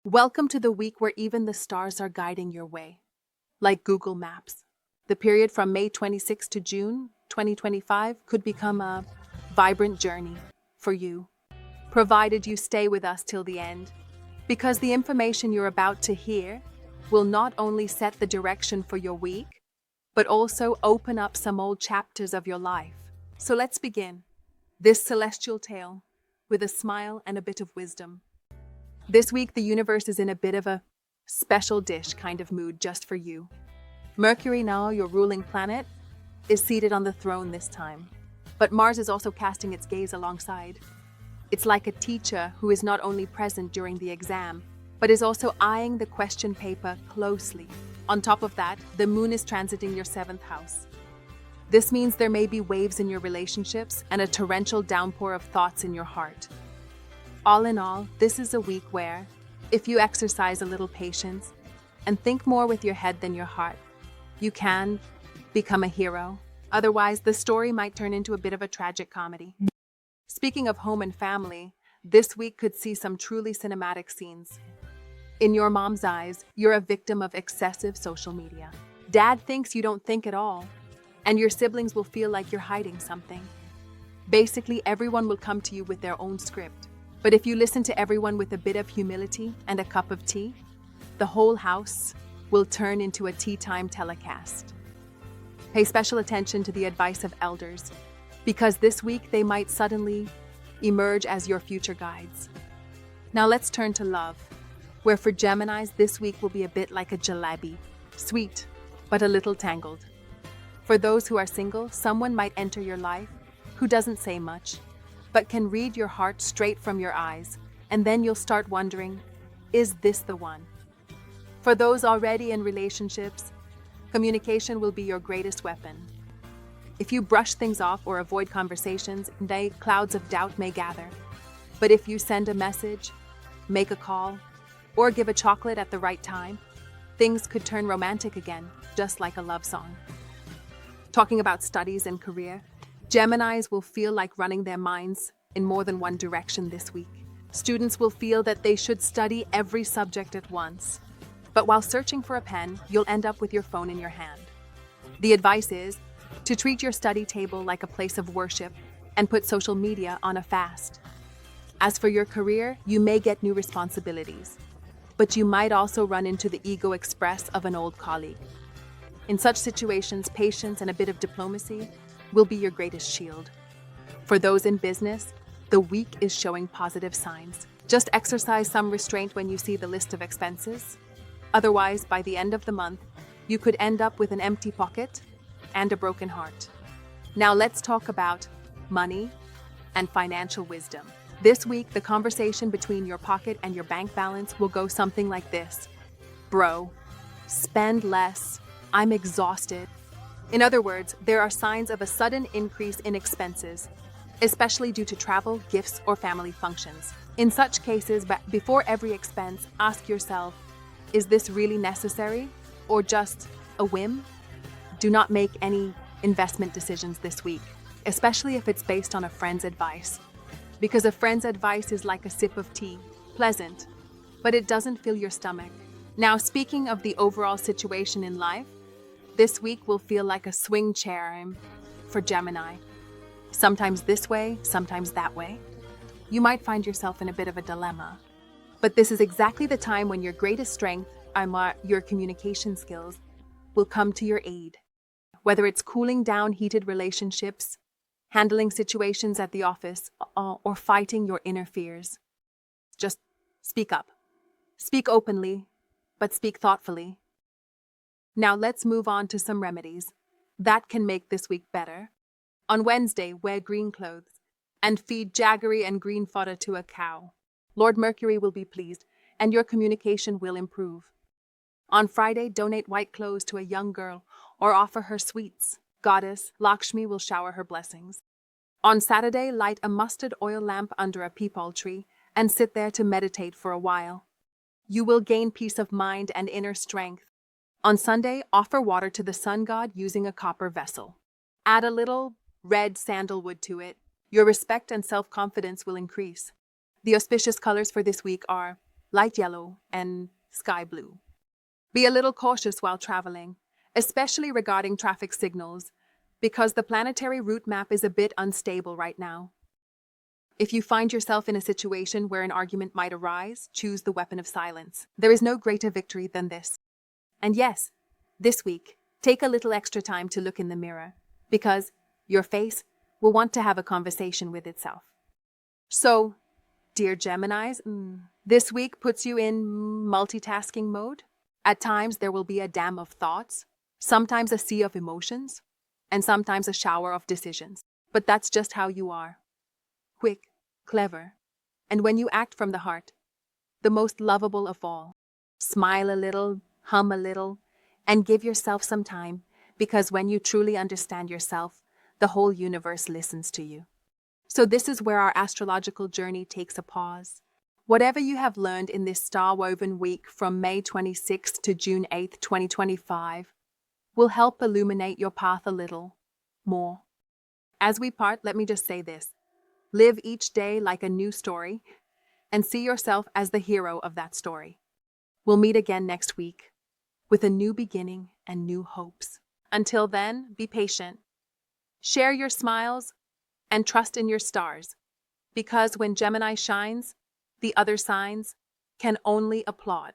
Welcome to the week where even the stars are guiding your way, like Google Maps. The period from May 26 to June 2025 could become a vibrant journey for you, provided you stay with us till the end, because the information you're about to hear will not only set the direction for your week, but also open up some old chapters of your life. So let's begin this celestial tale with a smile and a bit of wisdom. This week, the universe is in a bit of a special dish kind of mood just for you. Mercury, now your ruling planet, is seated on the throne this time. But Mars is also casting its gaze alongside. It's like a teacher who is not only present during the exam, but is also eyeing the question paper closely. On top of that, the moon is transiting your seventh house. This means there may be waves in your relationships and a torrential downpour of thoughts in your heart. All in all, this is a week where, if you exercise a little patience and think more with your head than your heart, you can become a hero. Otherwise, the story might turn into a bit of a tragic comedy. Speaking of home and family, this week could see some truly cinematic scenes. In your mom's eyes, you're a victim of excessive social media. Dad thinks you don't think at all, and your siblings will feel like you're hiding something. Basically, everyone will come to you with their own script. But if you listen to everyone with a bit of humility and a cup of tea, the whole house will turn into a tea time telecast. Pay special attention to the advice of elders, because this week they might suddenly emerge as your future guides. Now let's turn to love, where for Geminis this week will be a bit like a jalebi, sweet, but a little tangled. For those who are single, someone might enter your life who doesn't say much, but can read your heart straight from your eyes, and then you'll start wondering, is this the one? For those already in relationships, communication will be your greatest weapon. If you brush things off or avoid conversations, clouds of doubt may gather. But if you send a message, make a call, or give a chocolate at the right time, things could turn romantic again, just like a love song. Talking about studies and career, Geminis will feel like running their minds in more than one direction this week. Students will feel that they should study every subject at once. But while searching for a pen, you'll end up with your phone in your hand. The advice is to treat your study table like a place of worship and put social media on a fast. As for your career, you may get new responsibilities, but you might also run into the ego express of an old colleague. In such situations, patience and a bit of diplomacy will be your greatest shield. For those in business, the week is showing positive signs. Just exercise some restraint when you see the list of expenses. Otherwise, by the end of the month, you could end up with an empty pocket and a broken heart. Now let's talk about money and financial wisdom. This week, the conversation between your pocket and your bank balance will go something like this. Bro, spend less. I'm exhausted. In other words, there are signs of a sudden increase in expenses, especially due to travel, gifts, or family functions. In such cases, before every expense, ask yourself, is this really necessary or just a whim? Do not make any investment decisions this week, especially if it's based on a friend's advice, because a friend's advice is like a sip of tea, pleasant, but it doesn't fill your stomach. Now, speaking of the overall situation in life, this week will feel like a swing chair for Gemini. Sometimes this way, sometimes that way. You might find yourself in a bit of a dilemma. But this is exactly the time when your greatest strength, your communication skills, will come to your aid. Whether it's cooling down heated relationships, handling situations at the office, or fighting your inner fears. Just speak up. Speak openly, but speak thoughtfully. Now let's move on to some remedies that can make this week better. On Wednesday, wear green clothes and feed jaggery and green fodder to a cow. Lord Mercury will be pleased and your communication will improve. On Friday, donate white clothes to a young girl or offer her sweets. Goddess Lakshmi will shower her blessings. On Saturday, light a mustard oil lamp under a peepal tree and sit there to meditate for a while. You will gain peace of mind and inner strength. On Sunday, offer water to the sun god using a copper vessel. Add a little red sandalwood to it. Your respect and self-confidence will increase. The auspicious colors for this week are light yellow, and sky blue. Be a little cautious while traveling, especially regarding traffic signals, because the planetary route map is a bit unstable right now. If you find yourself in a situation where an argument might arise, choose the weapon of silence. There is no greater victory than this. And yes, this week, take a little extra time to look in the mirror, because your face will want to have a conversation with itself. So, dear Geminis, this week puts you in multitasking mode. At times, there will be a dam of thoughts, sometimes a sea of emotions, and sometimes a shower of decisions. But that's just how you are. Quick, clever, and when you act from the heart, the most lovable of all. Smile a little, hum a little, and give yourself some time, because when you truly understand yourself, the whole universe listens to you. So this is where our astrological journey takes a pause. Whatever you have learned in this star-woven week from May 26th to June 8th, 2025, will help illuminate your path a little more. As we part, let me just say this. Live each day like a new story and see yourself as the hero of that story. We'll meet again next week with a new beginning and new hopes. Until then, be patient. Share your smiles and trust in your stars, because when Gemini shines, the other signs can only applaud.